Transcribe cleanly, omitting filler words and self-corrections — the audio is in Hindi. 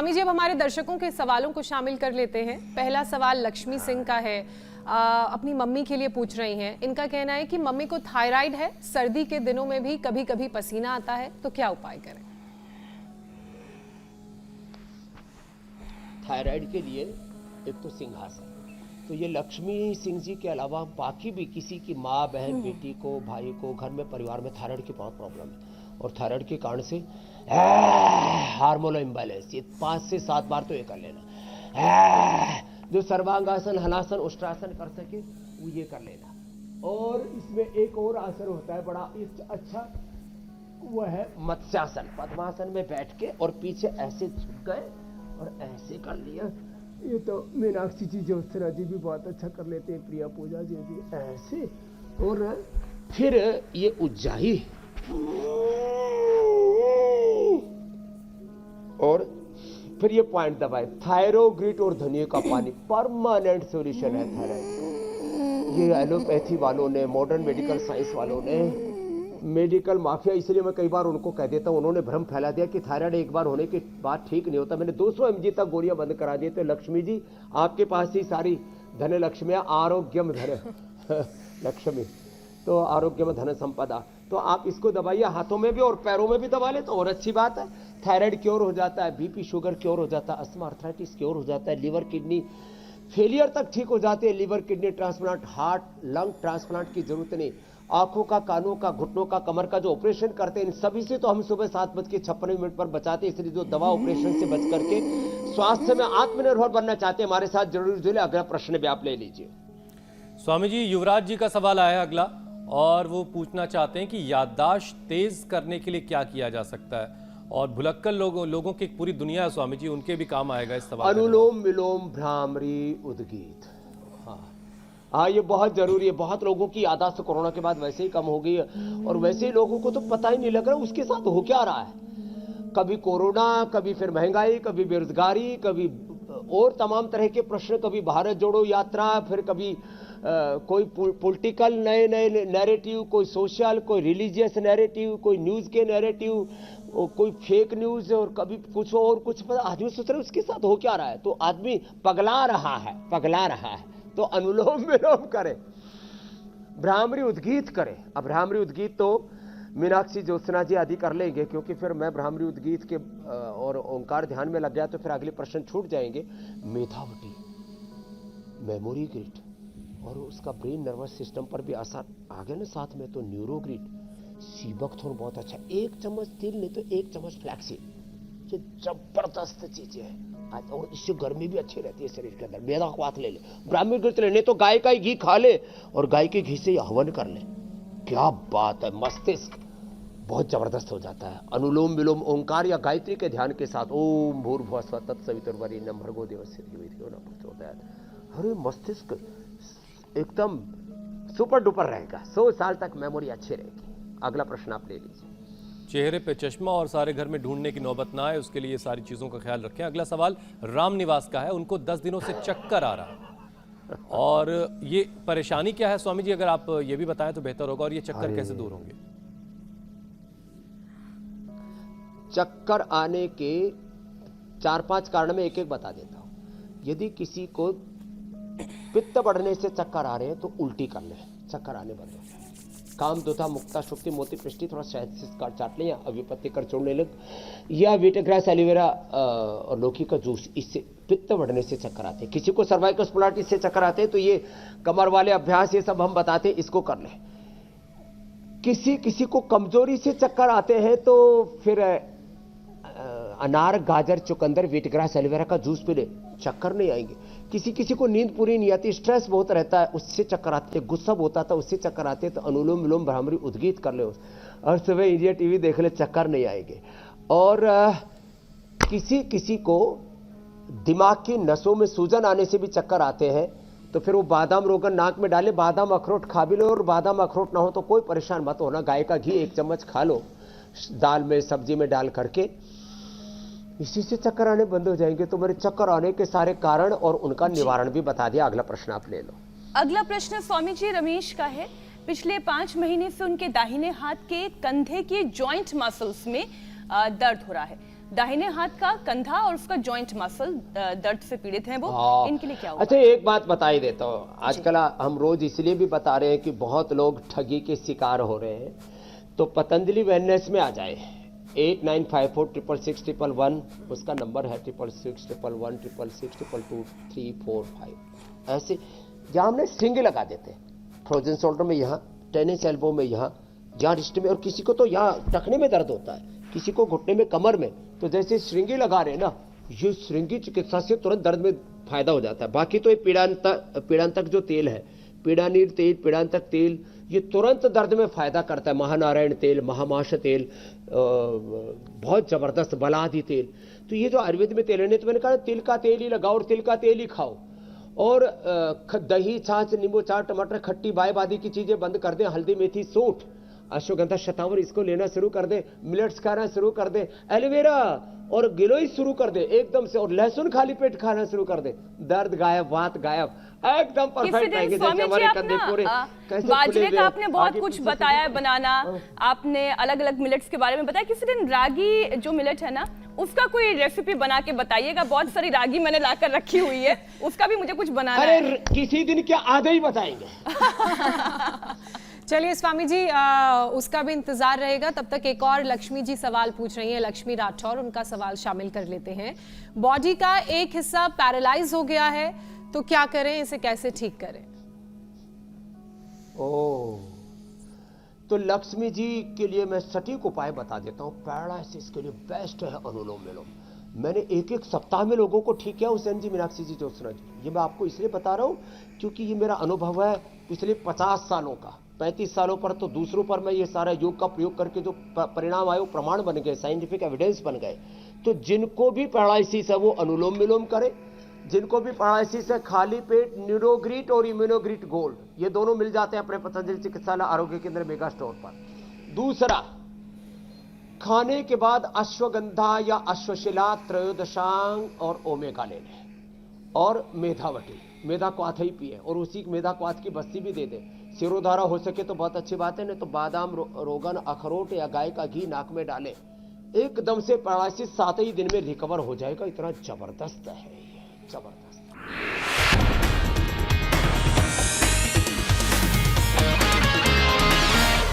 स्वामी जी, अब हमारे दर्शकों के सवालों को शामिल कर लेते हैं। पहला सवाल लक्ष्मी सिंह का है। अपनी मम्मी के लिए पूछ रही हैं। इनका कहना है कि मम्मी को थायराइड है, सर्दी के दिनों में भी कभी कभी पसीना आता है, तो क्या उपाय करें? थायराइड के लिए एक तो सिंहासन, तो ये लक्ष्मी सिंह जी के अलावा बाकी भी किसी की माँ बहन बेटी को भाई को घर में परिवार में थायराइड की बहुत प्रॉब्लम है, और थायराइड के कारण से हार्मोनल इम्बैलेंस, ये 5 से 7 बार तो ये कर लेना। जो सर्वांगासन, हलासन, उष्ट्रासन कर सके वो ये कर लेना। और इसमें एक और आसन होता है बड़ा अच्छा, वो है मत्स्यासन। पद्मासन में बैठ के और पीछे ऐसे झुक गए और ऐसे कर लिया। ये तो मीनाक्षी जी ज्योत्सना जी भी बहुत अच्छा कर लेते हैं, प्रिया पूजा जी भी ऐसे। और फिर ये उज्जाई, और फिर ये पॉइंट दबाए। थायरोग्रिट और धनिया का पानी परमानेंट सॉल्यूशन है थायराइड। ये एलोपैथी वालों ने, मॉडर्न मेडिकल साइंस वालों ने, मेडिकल माफिया, इसलिए मैं कई बार उनको कह देता हूं, उन्होंने भ्रम फैला दिया कि थायराइड एक बार होने के बाद ठीक नहीं होता। मैंने 200 mg तक गोलियां बंद करा दी। तो लक्ष्मी जी, आपके पास ही सारी धन लक्ष्मियां, आरोग्यम धन लक्ष्मी, तो आरोग्य में धन संपदा, तो आप इसको दबाइए, हाथों में भी और पैरों में भी दबा ले तो और अच्छी बात है। थायराइड क्योर हो जाता है, बीपी शुगर क्योर हो जाता है, अस्थमा आर्थराइटिस क्योर हो जाता है, लिवर किडनी फेलियर तक ठीक हो जाते हैं। Liver kidney transplant, heart lung transplant की जरूरत नहीं। आंखों का, कानों का, घुटनों का, कमर का जो ऑपरेशन करते हैं, इन सभी से तो हम सुबह 7:56 पर बचाते हैं। इसलिए जो दवा ऑपरेशन से बच करके स्वास्थ्य में आत्मनिर्भर बनना चाहते हैं, हमारे साथ जरूर जुड़े। अगला प्रश्न भी आप ले लीजिए। स्वामी जी, युवराज जी का सवाल आया अगला, और वो पूछना चाहते हैं कि याददाश्त तेज करने के लिए क्या किया जा सकता है? और भुलक्कड़ लोगों की एक पूरी दुनिया है स्वामी जी, उनके भी काम आएगा इस सवाल। अनुलोम विलोम भ्रामरी उद्गीत, हाँ ये बहुत जरूरी है। बहुत लोगों की याददाश्त कोरोना के बाद वैसे ही कम हो गई है, और वैसे ही लोगों को तो पता ही नहीं लग रहा उसके साथ हो क्या रहा है। कभी कोरोना, कभी फिर महंगाई, कभी बेरोजगारी, कभी और तमाम तरह के प्रश्न, कभी भारत जोड़ो यात्रा, फिर कभी कोई पॉलिटिकल नए नए नैरेटिव, कोई सोशल, कोई रिलीजियस नैरेटिव, कोई न्यूज के नैरेटिव, कोई फेक न्यूज, और कभी कुछ और कुछ। आदमी सोच रहे उसके साथ हो क्या रहा है, तो आदमी पगला रहा है। तो अनुलोम विलोम करे, भ्रामरी उद्गीत करे। अब भ्रामरी उद्गीत तो मीनाक्षी ज्योत्सना जी आदि कर लेंगे, क्योंकि फिर मैं भ्रामरी उद्गीत के और ओंकार ध्यान में लग गया तो फिर अगले प्रश्न छूट जाएंगे। मेधावटी, मेमोरी ग्रिड, और उसका ब्रेन नर्वस सिस्टम पर भी असर आ गया ना साथ में, तो न्यूरोग्रिड, सीबकथोर्न बहुत अच्छा। 1 चम्मच तिल नहीं तो 1 चम्मच फ्लैक्सीड, ये जबरदस्त चीजें हैं। और इससे गर्मी भी अच्छी रहती है शरीर के अंदर। मेरा ख्वात ले ले, ब्राह्मी घृत ले, नहीं तो गाय का ही घी खा ले और गाय के घी से हवन कर ले, क्या बात है। मस्तिष्क बहुत जबरदस्त हो जाता है। अनुलोम विलोम ओंकार या गायत्री के ध्यान के साथ ओम भूर्भुवः स्वः तत्सवितुर्वरेण्यं भर्गो देवस्य धीमहि धियो न प्रचोदयात्। अरे मस्तिष्क एकदम सुपर डुपर रहेगा, 100 साल तक मेमोरी अच्छी रहेगी। अगला प्रश्न आप ले लीजिए। चेहरे पे चश्मा और सारे घर में ढूंढने की नौबत ना आए, उसके लिए सारी चीजों का ख्याल रखें। अगला सवाल राम निवास का है। उनको 10 दिनों से चक्कर आ रहा है, और ये परेशानी क्या है स्वामी जी, अगर आप ये भी बताएं तो बेहतर होगा। और ये चक्कर कैसे दूर होंगे? चक्कर आने के 4-5 कारण में एक बता देता हूं। यदि किसी को पित्त बढ़ने से चक्कर आ रहे हैं तो उल्टी कर ले, चक्कर आने बंद हो जाए। काम दोता मुक्ता शुक्ति मोती पृष्टि, थोड़ा शहद से काट चाट ले, या अविपत्ति कर छोड़ने लग, या वीटग्रास एलोवेरा और लौकी का जूस, इससे पित्त बढ़ने से चक्कर आते हैं। किसी को सर्वाइकल स्पोंडिलाइटिस से चक्कर आते हैं तो ये कमर वाले अभ्यास ये सब हम बताते हैं, इसको कर ले। किसी को कमजोरी से चक्कर आते हैं तो फिर अनार, गाजर, चुकंदर, वीटग्रास एलोवेरा का जूस पी ले, चक्कर नहीं आएंगे। किसी को नींद पूरी नहीं आती, स्ट्रेस बहुत रहता है, उससे चक्कर आते हैं। गुस्सा बहुत आता है, उससे चक्कर आते हैं, तो अनुलोम विलोम भ्रामरी उद्गीत कर ले और सुबह इंडिया टीवी देख ले, चक्कर नहीं आएंगे। और किसी को दिमाग की नसों में सूजन आने से भी चक्कर आते हैं, तो फिर वो बादाम रोगन नाक में डाले, बादाम अखरोट खा भी लो, और बादाम अखरोट ना हो तो कोई परेशान मत होना, गाय का घी 1 चम्मच खा लो दाल में, सब्जी में डाल करके, इसी से चक्कर आने बंद हो जाएंगे। तो मेरे चक्कर आने के सारे कारण और उनका निवारण भी बता दिया। अगला प्रश्न आप ले लो। अगला प्रश्न स्वामी जी रमेश का है। पिछले 5 महीने से उनके दाहिने हाथ के कंधे के जॉइंट मसल्स में दर्द हो रहा है। दाहिने हाथ का कंधा और उसका जॉइंट मसल दर्द से पीड़ित हैं वो, हाँ। इनके लिए क्या होगा? अच्छा, एक बात बता ही देता हूँ। आजकल हम रोज इसलिए भी बता रहे हैं कि बहुत लोग ठगी के शिकार हो रहे हैं, तो पतंजलि वेलनेस में आ जाए। 8954666111 उसका नंबर है, 66111166222345 ऐसे, जहाँ हमने स्ट्रिंग लगा देते हैं, फ्रोजन शोल्डर में यहाँ, टेनिस एल्बो में यहाँ, जहाँ रिस्ट में, और किसी को तो यहाँ टखने में दर्द होता है, किसी को घुटने में, कमर में, तो जैसे श्रृंगी लगा रहे हैं ना, ये श्रृंगी चिकित्सा से तुरंत दर्द में फायदा हो जाता है। बाकी तो ये पीड़ांतक जो तेल है, पीड़ानीर तेल, पीड़ांतक तेल, ये तुरंत दर्द में फायदा करता है। महानारायण तेल, महामाश तेल, बहुत जबरदस्त बलादि तेल। तो ये जो आयुर्वेद में तेल है, तो मैंने कहा तिल का तेल ही लगाओ और तिल का तेल ही खाओ, और दही, छाछ, नींबू, चाट, टमाटर, खट्टी, बाय आदि की चीजें बंद कर दें। हल्दी, मेथी, सूंठ, अश्वगंधा, शतावर इसको लेना शुरू कर दे, मिलेट्स खाना शुरू कर दे, एलोवेरा और गिलोय शुरू कर दे एकदम से, और लहसुन खाली पेट खाना शुरू कर दे, दर्द गायब, वात गायब, एकदम परफेक्ट रहेंगे। जैसे हमारे कंधे पूरे कैसे बाजरे का आपने बहुत कुछ बताया है बनाना, आपने अलग अलग मिलेट्स के बारे में बताया। किसी दिन रागी जो मिलेट है ना, उसका कोई रेसिपी बना के बताइएगा। बहुत सारी रागी मैंने लाकर रखी हुई है, उसका भी मुझे कुछ बनाना है। अरे किसी दिन क्या आधे ही बताएंगे। चलिए स्वामी जी, उसका भी इंतजार रहेगा। तब तक एक और लक्ष्मी जी सवाल पूछ रही हैं, लक्ष्मी राठौर, उनका सवाल शामिल कर लेते हैं। बॉडी का एक हिस्सा पैरालाइज हो गया है, तो क्या करें, इसे कैसे ठीक करें? ओह, तो लक्ष्मी जी के लिए मैं सटीक उपाय बता देता हूं। पैरालाइसिस के लिए बेस्ट है अनुलोम विलोम। मैंने एक सप्ताह में लोगों को ठीक किया। हुसैन जी, मीनाक्षी जी, ज्योत्सना जी, ये मैं आपको इसलिए बता रहा हूं क्योंकि ये मेरा अनुभव है पिछले 50 सालों का। 35 सालों पर तो दूसरों पर मैं ये सारा योग का प्रयोग करके जो परिणाम आए, प्रमाण बन गए, साइंटिफिक एविडेंस बन गए। तो जिनको भी पैरालाइसिस है वो अनुलोम विलोम करें। जिनको भी पैरालाइसिस है, खाली पेट न्यूरोग्रीट और इम्यूनोग्रीट गोल्ड, ये दोनों मिल जाते हैं अपने पतंजलि चिकित्सालय आरोग्य केंद्र मेगा स्टोर पर। दूसरा, खाने के बाद अश्वगंधा या अश्वशिला, त्रयोदशांग और ओमेगा ले लें, और मेधावटी, मेधा क्वाथ ही पिए, और उसी मेधा क्वाथ की बस्ती भी दे दें। सिरोधारा हो सके तो बहुत अच्छी बात है, नहीं तो बादाम, रोगन, अखरोट या गाय का घी नाक में डालें। एकदम से पैरालिसिस 7 ही दिन में रिकवर हो जाएगा। इतना जबरदस्त है ये, जबरदस्त।